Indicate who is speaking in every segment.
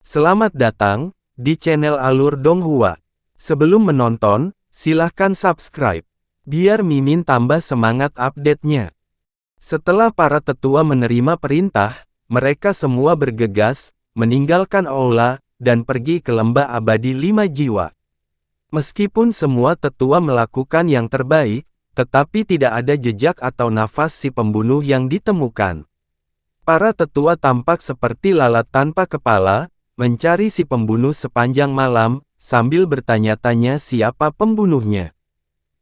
Speaker 1: Selamat datang di channel Alur Donghua. Sebelum menonton, silahkan subscribe, biar Mimin tambah semangat update-nya. Setelah para tetua menerima perintah, mereka semua bergegas, meninggalkan aula, dan pergi ke lembah abadi 5 jiwa. Meskipun semua tetua melakukan yang terbaik, tetapi tidak ada jejak atau nafas si pembunuh yang ditemukan. Para tetua tampak seperti lalat tanpa kepala, mencari si pembunuh sepanjang malam, sambil bertanya-tanya siapa pembunuhnya.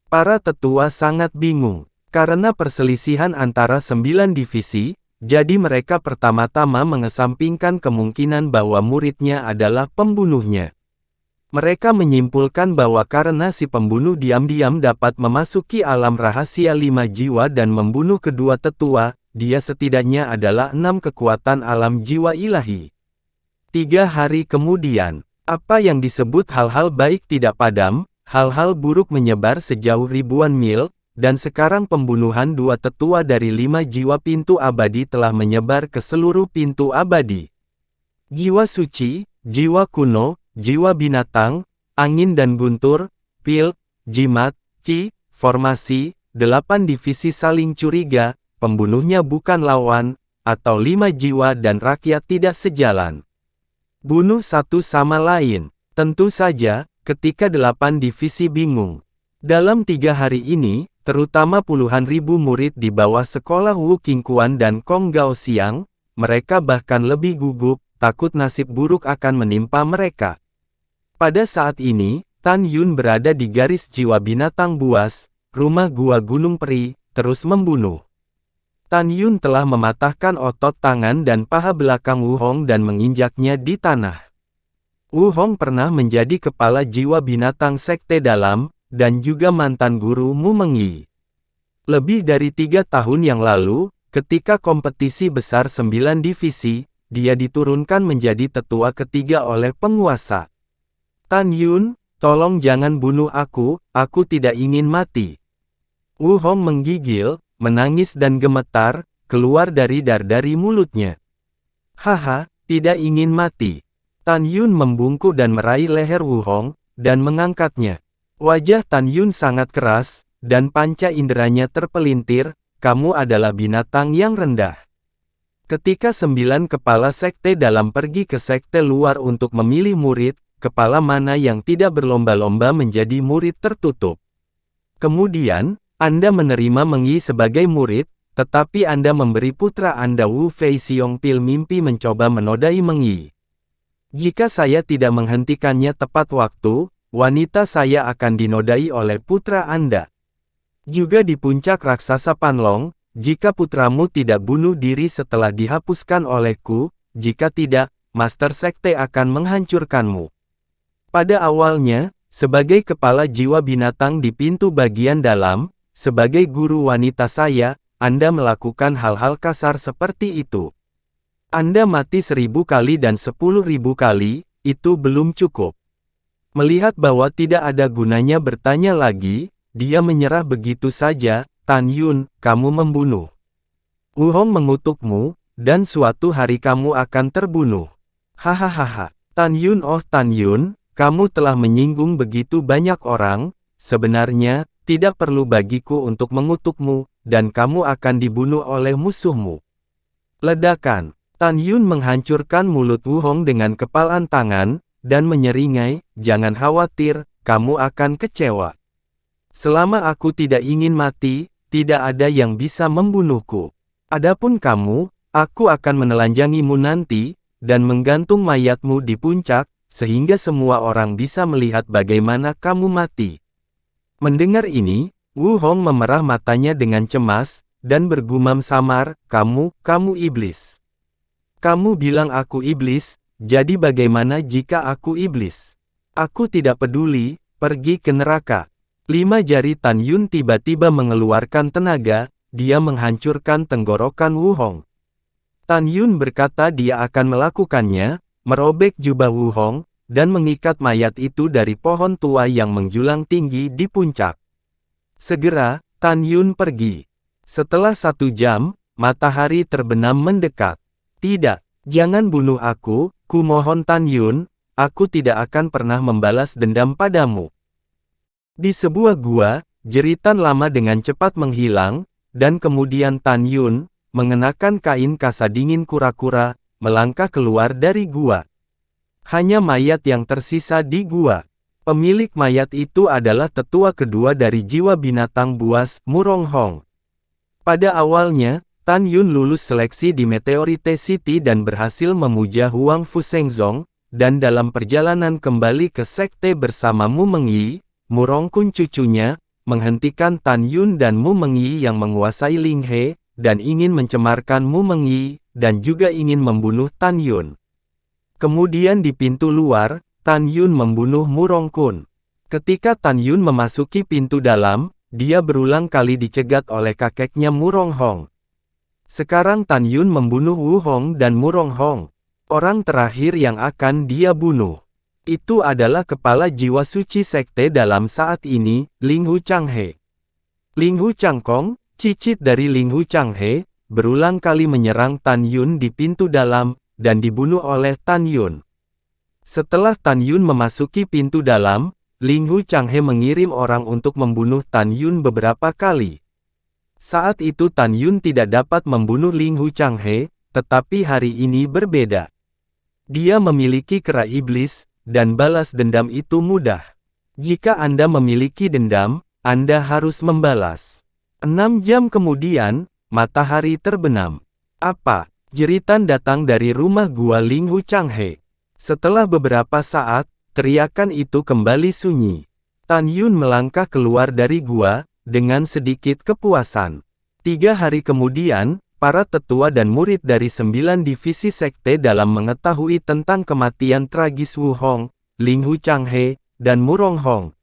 Speaker 1: Para tetua sangat bingung, karena perselisihan antara 9 divisi, jadi mereka pertama-tama mengesampingkan kemungkinan bahwa muridnya adalah pembunuhnya. Mereka menyimpulkan bahwa karena si pembunuh diam-diam dapat memasuki alam rahasia 5 jiwa dan membunuh kedua tetua, dia setidaknya adalah 6 kekuatan alam jiwa ilahi. 3 hari kemudian, apa yang disebut hal-hal baik tidak padam, hal-hal buruk menyebar sejauh ribuan mil, dan sekarang pembunuhan 2 tetua dari 5 jiwa pintu abadi telah menyebar ke seluruh pintu abadi. Jiwa suci, jiwa kuno, jiwa binatang, angin dan guntur, pil, jimat, ki, formasi, 8 divisi saling curiga, pembunuhnya bukan lawan, atau 5 jiwa dan rakyat tidak sejalan. Bunuh satu sama lain. Tentu saja, ketika 8 divisi bingung. Dalam 3 hari ini, terutama puluhan ribu murid di bawah sekolah Wu Qingquan dan Kong Gao Xiang, mereka bahkan lebih gugup, takut nasib buruk akan menimpa mereka. Pada saat ini, Tan Yun berada di garis jiwa binatang buas, rumah gua Gunung Peri, terus membunuh. Tan Yun telah mematahkan otot tangan dan paha belakang Wu Hong dan menginjaknya di tanah. Wu Hong pernah menjadi kepala jiwa binatang sekte dalam, dan juga mantan guru Mu Mengyi. Lebih dari 3 tahun yang lalu, ketika kompetisi besar 9 divisi, dia diturunkan menjadi tetua ketiga oleh penguasa. Tan Yun, tolong jangan bunuh aku tidak ingin mati. Wu Hong menggigil, menangis dan gemetar, keluar dari mulutnya. Haha, tidak ingin mati. Tan Yun membungkuk dan meraih leher Wu Hong, dan mengangkatnya. Wajah Tan Yun sangat keras, dan panca inderanya terpelintir, kamu adalah binatang yang rendah. Ketika 9 kepala sekte dalam pergi ke sekte luar untuk memilih murid, kepala mana yang tidak berlomba-lomba menjadi murid tertutup. Kemudian, Anda menerima Mengyi sebagai murid, tetapi Anda memberi putra Anda Wu Fei Xiongpil mimpi mencoba menodai Mengyi. Jika saya tidak menghentikannya tepat waktu, wanita saya akan dinodai oleh putra Anda. Juga di puncak raksasa Panlong, jika putramu tidak bunuh diri setelah dihapuskan olehku, jika tidak, Master Sekte akan menghancurkanmu. Pada awalnya, sebagai kepala jiwa binatang di pintu bagian dalam, sebagai guru wanita saya, Anda melakukan hal-hal kasar seperti itu. Anda mati 1000 kali dan 10.000 kali, itu belum cukup. Melihat bahwa tidak ada gunanya bertanya lagi, dia menyerah begitu saja. Tan Yun, kamu membunuh. Wu Hong mengutukmu, dan suatu hari kamu akan terbunuh. Hahaha. Tan Yun, oh Tan Yun, kamu telah menyinggung begitu banyak orang, sebenarnya, tidak perlu bagiku untuk mengutukmu, dan kamu akan dibunuh oleh musuhmu. Ledakan. Tan Yun menghancurkan mulut Wu Hong dengan kepalan tangan, dan menyeringai, jangan khawatir, kamu akan kecewa. Selama aku tidak ingin mati, tidak ada yang bisa membunuhku. Adapun kamu, aku akan menelanjangimu nanti, dan menggantung mayatmu di puncak, sehingga semua orang bisa melihat bagaimana kamu mati. Mendengar ini, Wu Hong memerah matanya dengan cemas, dan bergumam samar, kamu iblis. Kamu bilang aku iblis, jadi bagaimana jika aku iblis? Aku tidak peduli, pergi ke neraka. 5 jari Tan Yun tiba-tiba mengeluarkan tenaga, dia menghancurkan tenggorokan Wu Hong. Tan Yun berkata dia akan melakukannya, merobek jubah Wu Hong, dan mengikat mayat itu dari pohon tua yang menjulang tinggi di puncak. Segera, Tan Yun pergi. Setelah 1 jam, matahari terbenam mendekat. Tidak, Jangan bunuh aku, kumohon Tan Yun, aku tidak akan pernah membalas dendam padamu. Di sebuah gua, jeritan lama dengan cepat menghilang, dan kemudian Tan Yun, mengenakan kain kasa dingin kura-kura, melangkah keluar dari gua. Hanya mayat yang tersisa di gua. Pemilik mayat itu adalah tetua kedua dari jiwa binatang buas, Murong Hong. Pada awalnya, Tan Yun lulus seleksi di Meteorite City dan berhasil memuja Huang Fusengzong, dan dalam perjalanan kembali ke sekte bersama Mu Mengyi, Murong Kun cucunya, menghentikan Tan Yun dan Mu Mengyi yang menguasai Ling He, dan ingin mencemarkan Mu Mengyi, dan juga ingin membunuh Tan Yun. Kemudian di pintu luar, Tan Yun membunuh Murong Kun. Ketika Tan Yun memasuki pintu dalam, dia berulang kali dicegat oleh kakeknya Murong Hong. Sekarang Tan Yun membunuh Wu Hong dan Murong Hong. Orang terakhir yang akan dia bunuh. Itu adalah kepala jiwa suci sekte dalam saat ini, Ling Hu Changhe. Ling Hu Changkong, cicit dari Ling Hu Changhe, berulang kali menyerang Tan Yun di pintu dalam, dan dibunuh oleh Tan Yun. Setelah Tan Yun memasuki pintu dalam, Ling Hu Changhe mengirim orang untuk membunuh Tan Yun beberapa kali. Saat itu Tan Yun tidak dapat membunuh Ling Hu Changhe, tetapi hari ini berbeda. Dia memiliki kera iblis, dan balas dendam itu mudah. Jika Anda memiliki dendam, Anda harus membalas. 6 jam kemudian, matahari terbenam. Apa? Jeritan datang dari rumah gua Ling Hu Changhe. Setelah beberapa saat, teriakan itu kembali sunyi. Tan Yun melangkah keluar dari gua, dengan sedikit kepuasan. 3 hari kemudian, para tetua dan murid dari 9 divisi sekte dalam mengetahui tentang kematian tragis Wu Hong, Ling Hu Changhe, dan Murong Hong.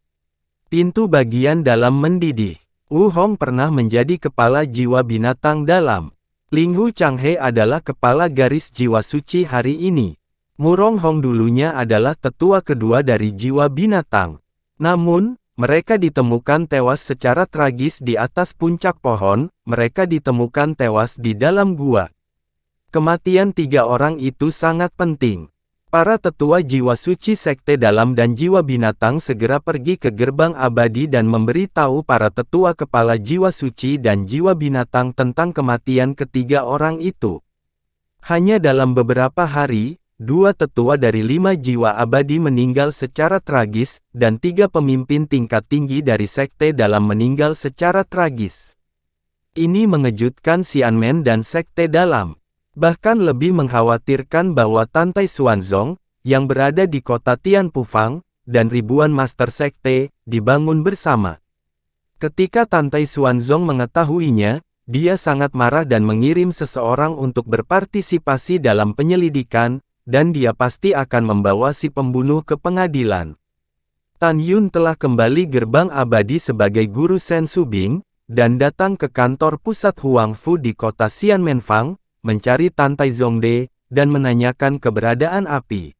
Speaker 1: Pintu bagian dalam mendidih. Wu Hong pernah menjadi kepala jiwa binatang dalam. Ling Hu Changhe adalah kepala garis jiwa suci hari ini. Murong Hong dulunya adalah tetua kedua dari jiwa binatang. Namun, mereka ditemukan tewas secara tragis di atas puncak pohon, mereka ditemukan tewas di dalam gua. Kematian 3 orang itu sangat penting. Para tetua jiwa suci sekte dalam dan jiwa binatang segera pergi ke gerbang abadi dan memberi tahu para tetua kepala jiwa suci dan jiwa binatang tentang kematian ketiga orang itu. Hanya dalam beberapa hari, 2 tetua dari 5 jiwa abadi meninggal secara tragis, dan 3 pemimpin tingkat tinggi dari sekte dalam meninggal secara tragis. Ini mengejutkan Xianmen dan sekte dalam. Bahkan lebih mengkhawatirkan bahwa Tantai Xuanzong, yang berada di kota Tianpufang, dan ribuan master sekte, dibangun bersama. Ketika Tantai Xuanzong mengetahuinya, dia sangat marah dan mengirim seseorang untuk berpartisipasi dalam penyelidikan, dan dia pasti akan membawa si pembunuh ke pengadilan. Tan Yun telah kembali gerbang abadi sebagai guru Sen Subing, dan datang ke kantor pusat Huang Fu di kota Xianmenfang, mencari Tantai Zongde, dan menanyakan keberadaan api.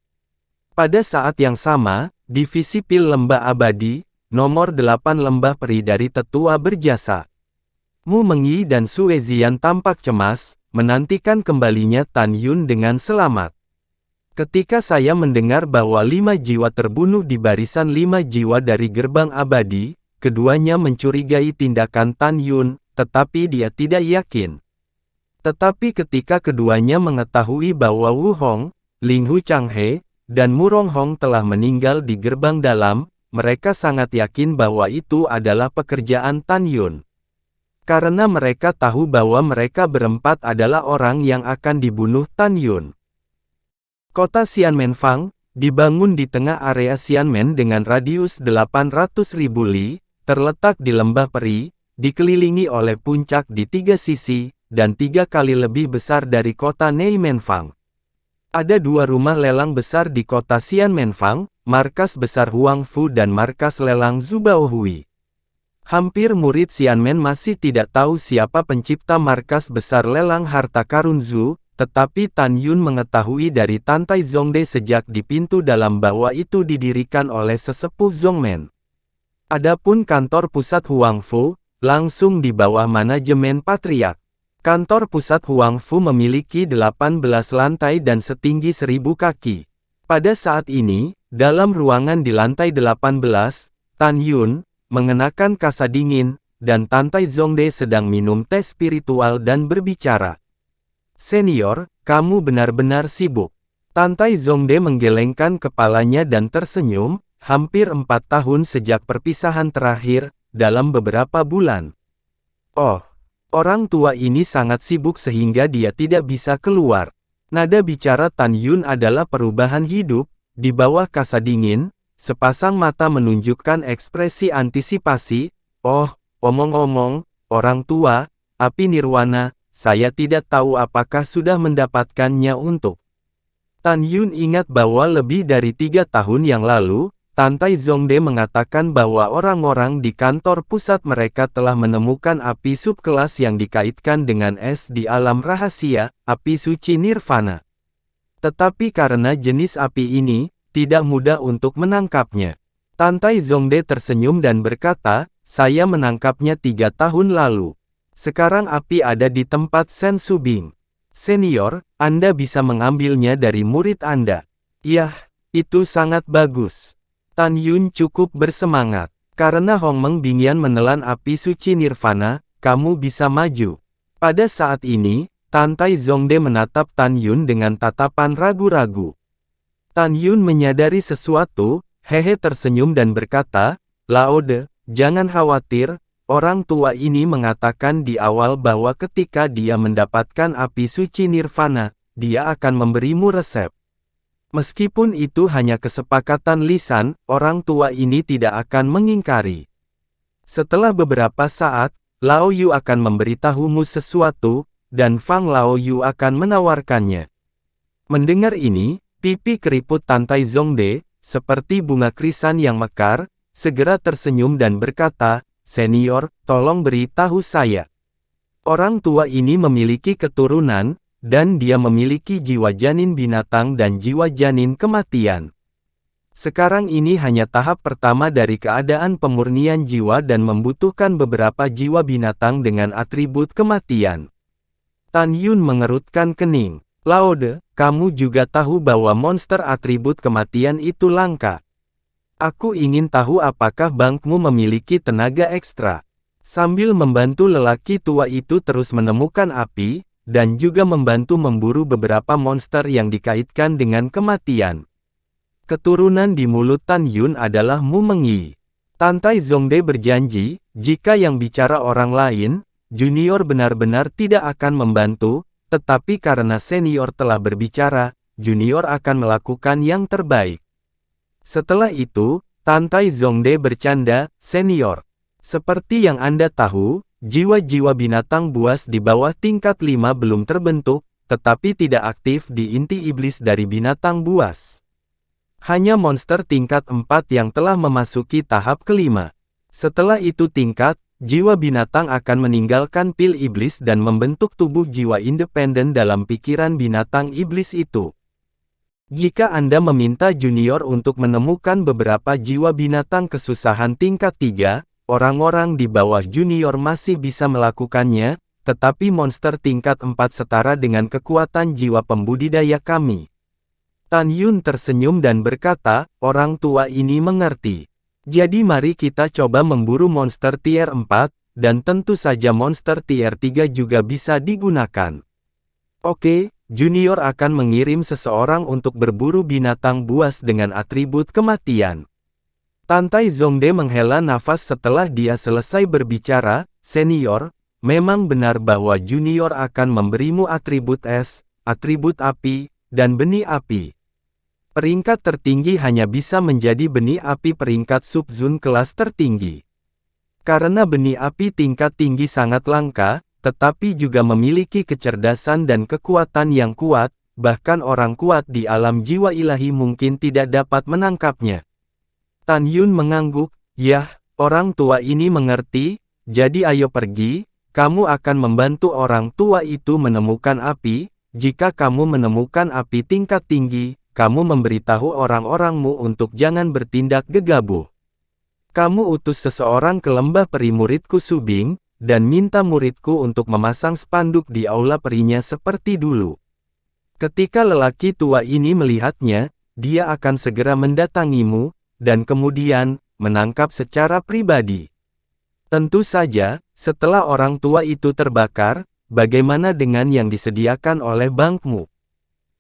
Speaker 1: Pada saat yang sama, divisi pil lembah abadi, nomor 8 lembah peri dari tetua berjasa. Mu Mengyi dan Sue Zian tampak cemas, menantikan kembalinya Tan Yun dengan selamat. Ketika saya mendengar bahwa 5 jiwa terbunuh di barisan 5 jiwa dari gerbang abadi, keduanya mencurigai tindakan Tan Yun, tetapi dia tidak yakin. Tetapi ketika keduanya mengetahui bahwa Wu Hong, Ling Hu Changhe, dan Murong Hong telah meninggal di gerbang dalam, mereka sangat yakin bahwa itu adalah pekerjaan Tan Yun. Karena mereka tahu bahwa mereka berempat adalah orang yang akan dibunuh Tan Yun. Kota Xianmenfang, dibangun di tengah area Xianmen dengan radius 800.000 li, terletak di lembah peri, dikelilingi oleh puncak di 3 sisi, dan 3 kali lebih besar dari kota Neimenfang. Ada 2 rumah lelang besar di kota Xianmenfang, markas besar Huang Fu dan markas lelang Zubaohui. Hampir murid Xianmen masih tidak tahu siapa pencipta markas besar lelang harta karun Zu, tetapi Tan Yun mengetahui dari Tantai Zongde sejak di pintu dalam bahwa itu didirikan oleh sesepuh Zongmen. Adapun kantor pusat Huang Fu, langsung di bawah manajemen Patriark. Kantor pusat Huang Fu memiliki 18 lantai dan setinggi 1000 kaki. Pada saat ini, dalam ruangan di lantai 18, Tan Yun, mengenakan kasa dingin, dan Tantai Zongde sedang minum teh spiritual dan berbicara. Senior, kamu benar-benar sibuk. Tantai Zongde menggelengkan kepalanya dan tersenyum, hampir 4 tahun sejak perpisahan terakhir, dalam beberapa bulan. Oh. Orang tua ini sangat sibuk sehingga dia tidak bisa keluar. Nada bicara Tan Yun adalah perubahan hidup, di bawah kasa dingin, sepasang mata menunjukkan ekspresi antisipasi. Oh, omong-omong, orang tua, api nirwana, saya tidak tahu apakah sudah mendapatkannya untuk. Tan Yun ingat bahwa lebih dari 3 tahun yang lalu, Tantai Zongde mengatakan bahwa orang-orang di kantor pusat mereka telah menemukan api subkelas yang dikaitkan dengan es di alam rahasia, api suci nirvana. Tetapi karena jenis api ini, tidak mudah untuk menangkapnya. Tantai Zongde tersenyum dan berkata, saya menangkapnya 3 tahun lalu. Sekarang api ada di tempat Sen Subing. Senior, Anda bisa mengambilnya dari murid Anda. Yah, itu sangat bagus. Tan Yun cukup bersemangat. Karena Hong Meng Bingyan menelan api suci nirvana, kamu bisa maju. Pada saat ini, Tantai Zongde menatap Tan Yun dengan tatapan ragu-ragu. Tan Yun menyadari sesuatu, hehe tersenyum dan berkata, Laode, jangan khawatir, orang tua ini mengatakan di awal bahwa ketika dia mendapatkan api suci nirvana, dia akan memberimu resep. Meskipun itu hanya kesepakatan lisan, orang tua ini tidak akan mengingkari. Setelah beberapa saat, Lao Yu akan memberitahumu sesuatu, dan Fang Lao Yu akan menawarkannya. Mendengar ini, pipi keriput Tantai Zongde, seperti bunga krisan yang mekar, segera tersenyum dan berkata, Senior, tolong beritahu saya. Orang tua ini memiliki keturunan, dan dia memiliki jiwa janin binatang dan jiwa janin kematian. Sekarang ini hanya tahap pertama dari keadaan pemurnian jiwa dan membutuhkan beberapa jiwa binatang dengan atribut kematian. Tan Yun mengerutkan kening. Laode, kamu juga tahu bahwa monster atribut kematian itu langka. Aku ingin tahu apakah bankmu memiliki tenaga ekstra. Sambil membantu lelaki tua itu terus menemukan api, dan juga membantu memburu beberapa monster yang dikaitkan dengan kematian. Keturunan di mulut Tan Yun adalah Mu Mengyi. Tantai Zongde berjanji, jika yang bicara orang lain, junior benar-benar tidak akan membantu, tetapi karena senior telah berbicara, junior akan melakukan yang terbaik. Setelah itu, Tantai Zongde bercanda, Senior. Seperti yang Anda tahu, jiwa-jiwa binatang buas di bawah tingkat 5 belum terbentuk, tetapi tidak aktif di inti iblis dari binatang buas. Hanya monster tingkat 4 yang telah memasuki tahap kelima. Setelah itu tingkat, jiwa binatang akan meninggalkan pil iblis dan membentuk tubuh jiwa independen dalam pikiran binatang iblis itu. Jika Anda meminta junior untuk menemukan beberapa jiwa binatang kesusahan tingkat 3, orang-orang di bawah junior masih bisa melakukannya, tetapi monster tingkat 4 setara dengan kekuatan jiwa pembudidaya kami. Tan Yun tersenyum dan berkata, orang tua ini mengerti. Jadi mari kita coba memburu monster tier 4, dan tentu saja monster tier 3 juga bisa digunakan. Oke, junior akan mengirim seseorang untuk berburu binatang buas dengan atribut kematian. Tantai Zongde menghela nafas setelah dia selesai berbicara, Senior, memang benar bahwa junior akan memberimu atribut es, atribut api, dan benih api. Peringkat tertinggi hanya bisa menjadi benih api peringkat sub-zone kelas tertinggi. Karena benih api tingkat tinggi sangat langka, tetapi juga memiliki kecerdasan dan kekuatan yang kuat, bahkan orang kuat di alam jiwa ilahi mungkin tidak dapat menangkapnya. Tan Yun mengangguk, yah, orang tua ini mengerti, jadi ayo pergi, kamu akan membantu orang tua itu menemukan api, jika kamu menemukan api tingkat tinggi, kamu memberitahu orang-orangmu untuk jangan bertindak gegabah. Kamu utus seseorang ke lembah peri muridku Subing, dan minta muridku untuk memasang spanduk di aula perinya seperti dulu. Ketika lelaki tua ini melihatnya, dia akan segera mendatangimu, dan kemudian, menangkap secara pribadi. Tentu saja, setelah orang tua itu terbakar, bagaimana dengan yang disediakan oleh bankmu?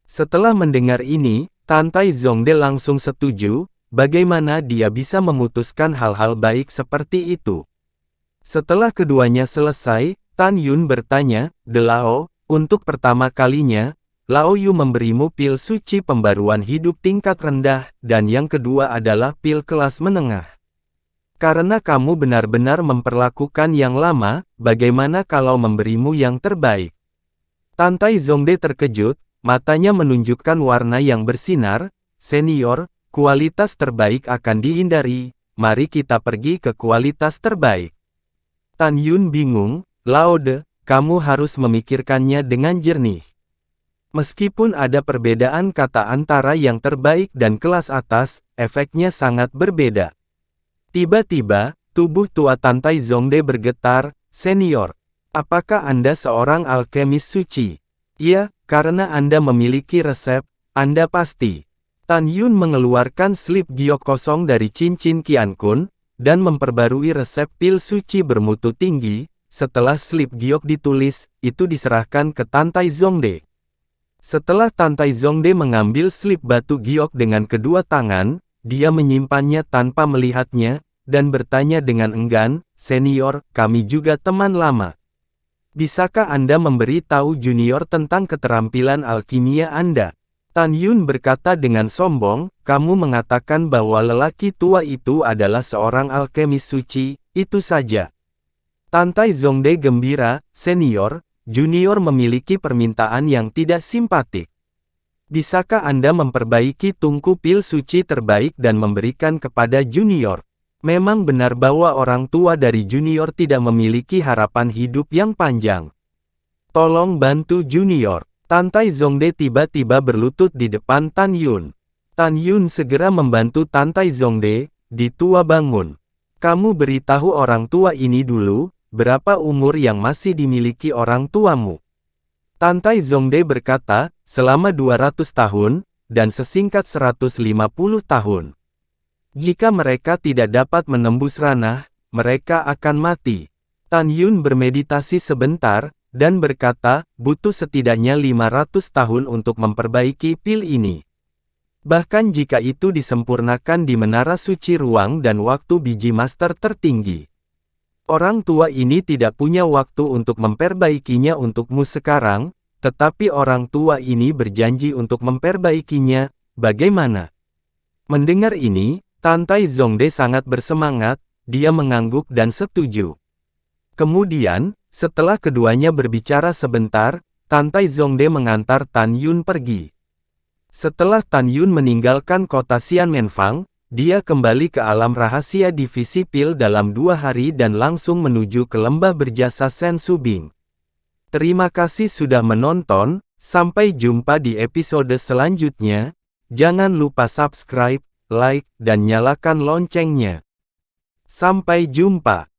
Speaker 1: Setelah mendengar ini, Tan Taizongde langsung setuju, bagaimana dia bisa memutuskan hal-hal baik seperti itu. Setelah keduanya selesai, Tan Yun bertanya, "De Lao, untuk pertama kalinya, Lao Yu memberimu pil suci pembaruan hidup tingkat rendah, dan yang kedua adalah pil kelas menengah. Karena kamu benar-benar memperlakukan yang lama, bagaimana kalau memberimu yang terbaik?" Tan Taizongde terkejut, matanya menunjukkan warna yang bersinar. "Senior, kualitas terbaik akan dihindari, mari kita pergi ke kualitas terbaik." Tan Yun bingung, "Lao De, kamu harus memikirkannya dengan jernih. Meskipun ada perbedaan kata antara yang terbaik dan kelas atas, efeknya sangat berbeda." Tiba-tiba, tubuh tua Tan Taizongde bergetar, "Senior, apakah Anda seorang alkemis suci?" "Iya, karena Anda memiliki resep, Anda pasti." Tan Yun mengeluarkan slip giok kosong dari cincin Qian Kun, dan memperbarui resep pil suci bermutu tinggi. Setelah slip giok ditulis, itu diserahkan ke Tan Taizongde. Setelah Tan Taizongde mengambil slip batu giok dengan kedua tangan, dia menyimpannya tanpa melihatnya, dan bertanya dengan enggan, "Senior, kami juga teman lama. Bisakah Anda memberi tahu junior tentang keterampilan alkimia Anda?" Tan Yun berkata dengan sombong, "Kamu mengatakan bahwa lelaki tua itu adalah seorang alkemis suci, itu saja." Tan Taizongde gembira, "Senior, junior memiliki permintaan yang tidak simpatik. Bisakah Anda memperbaiki tungku pil suci terbaik dan memberikan kepada junior?" Memang benar bahwa orang tua dari junior tidak memiliki harapan hidup yang panjang. "Tolong bantu junior." Tan Taizongde tiba-tiba berlutut di depan Tan Yun. Tan Yun segera membantu Tan Taizongde, "Di tua bangun. Kamu beritahu orang tua ini dulu, berapa umur yang masih dimiliki orang tuamu." Tan Taizongde berkata, "Selama 200 tahun, dan sesingkat 150 tahun. Jika mereka tidak dapat menembus ranah, mereka akan mati." Tan Yun bermeditasi sebentar, dan berkata, "Butuh setidaknya 500 tahun untuk memperbaiki pil ini. Bahkan jika itu disempurnakan di menara suci ruang dan waktu biji master tertinggi. Orang tua ini tidak punya waktu untuk memperbaikinya untukmu sekarang, tetapi orang tua ini berjanji untuk memperbaikinya, bagaimana?" Mendengar ini, Tan Taizongde sangat bersemangat, dia mengangguk dan setuju. Kemudian, setelah keduanya berbicara sebentar, Tan Taizongde mengantar Tan Yun pergi. Setelah Tan Yun meninggalkan kota Xianmenfang, dia kembali ke alam rahasia divisi pil dalam 2 hari dan langsung menuju ke lembah berjasa Sen Subing. Terima kasih sudah menonton, sampai jumpa di episode selanjutnya. Jangan lupa subscribe, like, dan nyalakan loncengnya. Sampai jumpa.